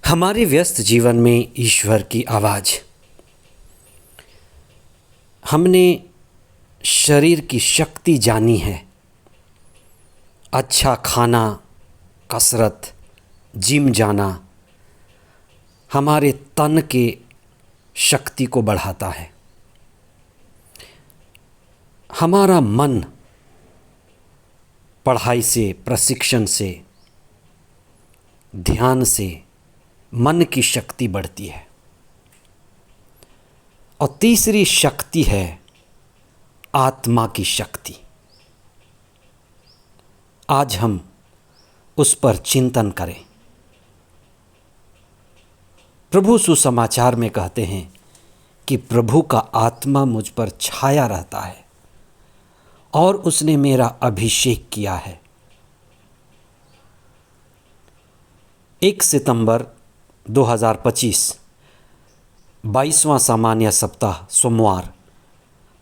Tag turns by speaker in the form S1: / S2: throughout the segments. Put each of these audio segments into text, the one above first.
S1: हमारे व्यस्त जीवन में ईश्वर की आवाज़। हमने शरीर की शक्ति जानी है। अच्छा खाना, कसरत, जिम जाना हमारे तन के शक्ति को बढ़ाता है। हमारा मन पढ़ाई से, प्रशिक्षण से, ध्यान से मन की शक्ति बढ़ती है। और तीसरी शक्ति है आत्मा की शक्ति। आज हम उस पर चिंतन करें। प्रभु सुसमाचार में कहते हैं कि प्रभु का आत्मा मुझ पर छाया रहता है और उसने मेरा अभिषेक किया है। 1 सितंबर 2025 22वां सामान्य सप्ताह सोमवार।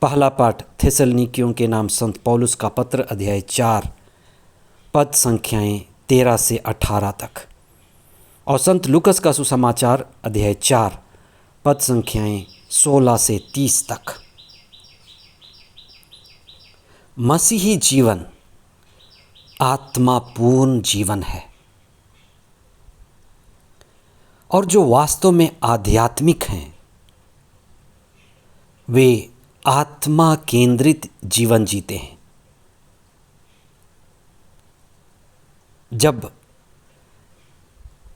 S1: पहला पाठ थिस्सलुनीकियों के नाम संत पौलुस का पत्र अध्याय 4 पद संख्याएं 13 से 18 तक और संत लूकस का सुसमाचार अध्याय 4 पद संख्याएं 16 से 30 तक। मसीही जीवन आत्मापूर्ण जीवन है और जो वास्तव में आध्यात्मिक हैं वे आत्मा केंद्रित जीवन जीते हैं। जब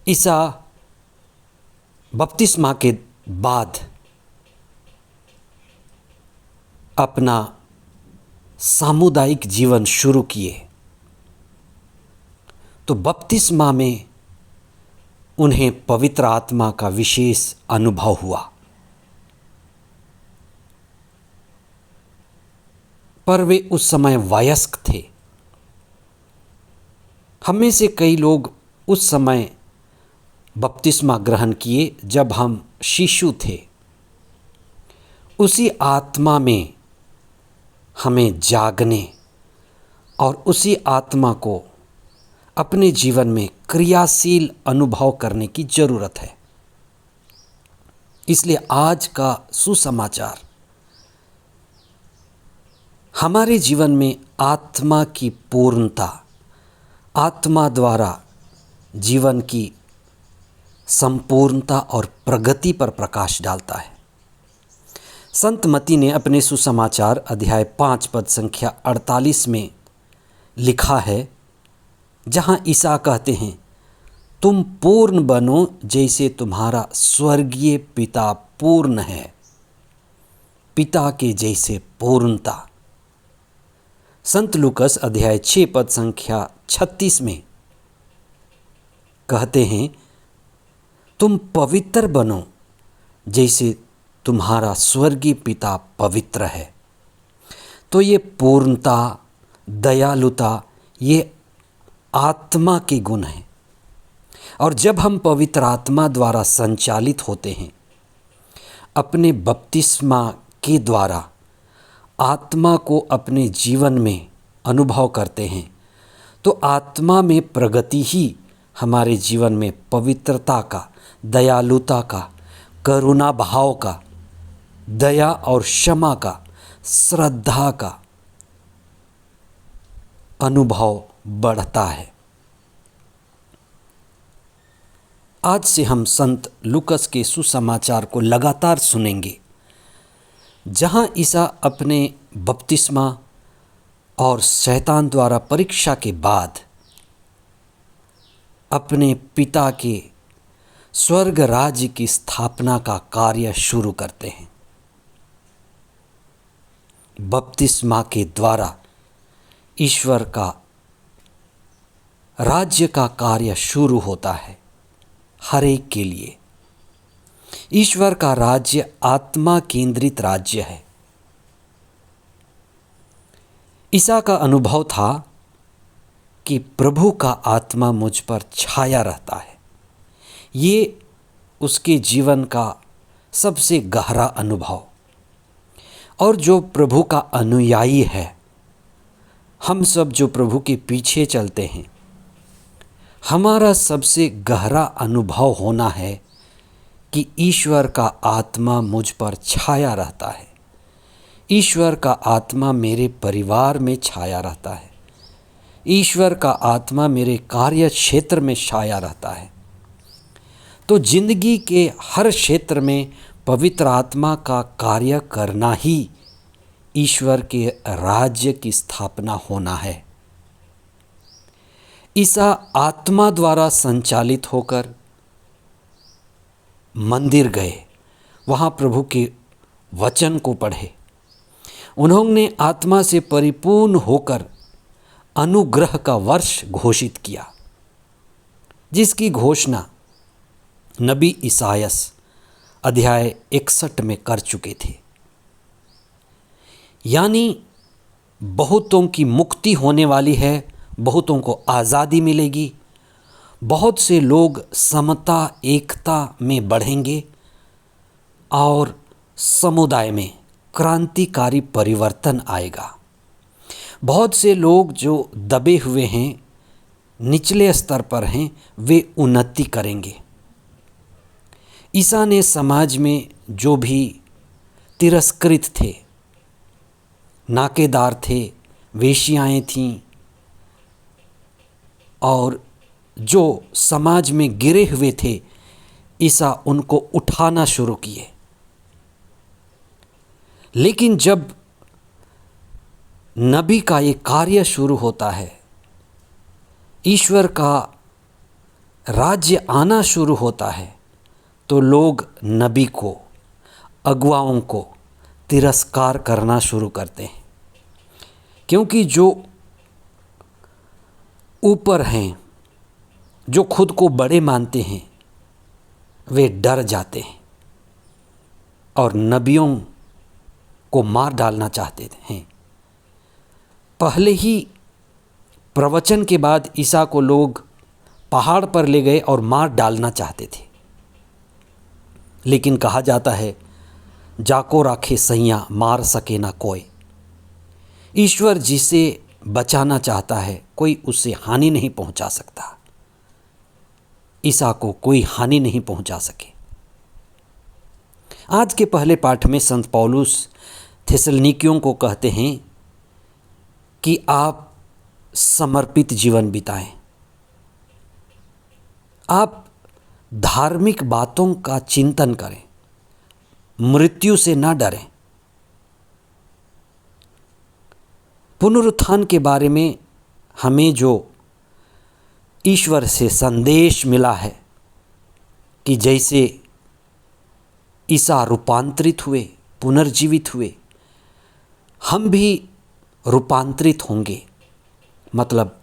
S1: ईसा बपतिस्मा के बाद अपना सामुदायिक जीवन शुरू किए तो बपतिस्मा में उन्हें पवित्र आत्मा का विशेष अनुभव हुआ। पर वे उस समय वयस्क थे। हम में से कई लोग उस समय बपतिस्मा ग्रहण किए जब हम शिशु थे। उसी आत्मा में हमें जागने और उसी आत्मा को अपने जीवन में क्रियाशील अनुभव करने की जरूरत है। इसलिए आज का सुसमाचार हमारे जीवन में आत्मा की पूर्णता, आत्मा द्वारा जीवन की संपूर्णता और प्रगति पर प्रकाश डालता है। संत मत्ती ने अपने सुसमाचार अध्याय 5 पद संख्या 48 में लिखा है, जहाँ ईसा कहते हैं, तुम पूर्ण बनो जैसे तुम्हारा स्वर्गीय पिता पूर्ण है। पिता के जैसे पूर्णता। संत लूकस अध्याय 6 पद संख्या 36 में कहते हैं, तुम पवित्र बनो जैसे तुम्हारा स्वर्गीय पिता पवित्र है। तो ये पूर्णता, दयालुता, ये आत्मा के गुण हैं। और जब हम पवित्र आत्मा द्वारा संचालित होते हैं, अपने बपतिस्मा के द्वारा आत्मा को अपने जीवन में अनुभव करते हैं, तो आत्मा में प्रगति ही हमारे जीवन में पवित्रता का, दयालुता का, करुणा भाव का, दया और क्षमा का, श्रद्धा का अनुभव बढ़ता है। आज से हम संत लूकस के सुसमाचार को लगातार सुनेंगे, जहां ईसा अपने बपतिस्मा और शैतान द्वारा परीक्षा के बाद अपने पिता के स्वर्ग राज्य की स्थापना का कार्य शुरू करते हैं। बपतिस्मा के द्वारा ईश्वर का राज्य का कार्य शुरू होता है हर एक के लिए। ईश्वर का राज्य आत्मा केंद्रित राज्य है। ईसा का अनुभव था कि प्रभु का आत्मा मुझ पर छाया रहता है। ये उसके जीवन का सबसे गहरा अनुभव। और जो प्रभु का अनुयायी है, हम सब जो प्रभु के पीछे चलते हैं, हमारा सबसे गहरा अनुभव होना है कि ईश्वर का आत्मा मुझ पर छाया रहता है, ईश्वर का आत्मा मेरे परिवार में छाया रहता है, ईश्वर का आत्मा मेरे कार्य क्षेत्र में छाया रहता है। तो जिंदगी के हर क्षेत्र में पवित्र आत्मा का कार्य करना ही ईश्वर के राज्य की स्थापना होना है। ईसा आत्मा द्वारा संचालित होकर मंदिर गए, वहाँ प्रभु के वचन को पढ़े। उन्होंने आत्मा से परिपूर्ण होकर अनुग्रह का वर्ष घोषित किया, जिसकी घोषणा नबी ईसायास अध्याय 61 में कर चुके थे। यानी बहुतों की मुक्ति होने वाली है, बहुतों को आज़ादी मिलेगी, बहुत से लोग समता एकता में बढ़ेंगे और समुदाय में क्रांतिकारी परिवर्तन आएगा। बहुत से लोग जो दबे हुए हैं, निचले स्तर पर हैं, वे उन्नति करेंगे। ईसा ने समाज में जो भी तिरस्कृत थे, नाकेदार थे, वेश्याएं थीं और जो समाज में गिरे हुए थे, ईसा उनको उठाना शुरू किए। लेकिन जब नबी का ये कार्य शुरू होता है, ईश्वर का राज्य आना शुरू होता है, तो लोग नबी को, अगुवाओं को तिरस्कार करना शुरू करते हैं, क्योंकि जो ऊपर हैं, जो खुद को बड़े मानते हैं, वे डर जाते हैं और नबियों को मार डालना चाहते हैं। पहले ही प्रवचन के बाद ईसा को लोग पहाड़ पर ले गए और मार डालना चाहते थे, लेकिन कहा जाता है, जाको राखे सैया मार सके ना कोई। ईश्वर जिसे बचाना चाहता है, कोई उससे हानि नहीं पहुंचा सकता। ईसा को कोई हानि नहीं पहुंचा सके। आज के पहले पाठ में संत पौलुस थिस्सलुनीकियों को कहते हैं कि आप समर्पित जीवन बिताएं, आप धार्मिक बातों का चिंतन करें, मृत्यु से ना डरें। पुनरुत्थान के बारे में हमें जो ईश्वर से संदेश मिला है कि जैसे ईसा रूपांतरित हुए, पुनर्जीवित हुए, हम भी रूपांतरित होंगे। मतलब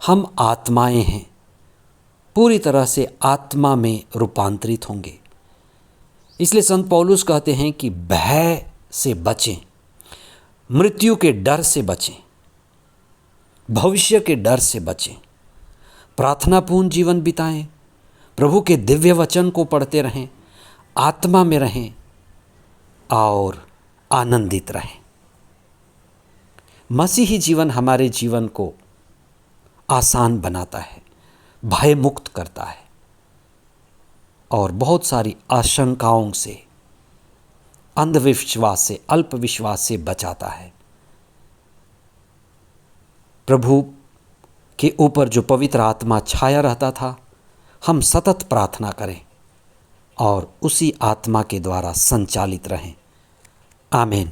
S1: हम आत्माएं हैं, पूरी तरह से आत्मा में रूपांतरित होंगे। इसलिए संत पौलुस कहते हैं कि भय से बचें, मृत्यु के डर से बचें, भविष्य के डर से बचें, प्रार्थनापूर्ण जीवन बिताएं, प्रभु के दिव्य वचन को पढ़ते रहें, आत्मा में रहें और आनंदित रहें। मसीही जीवन हमारे जीवन को आसान बनाता है, भय मुक्त करता है और बहुत सारी आशंकाओं से, अंधविश्वास से, अल्प विश्वास से बचाता है। प्रभु के ऊपर जो पवित्र आत्मा छाया रहता था, हम सतत प्रार्थना करें और उसी आत्मा के द्वारा संचालित रहें। आमीन।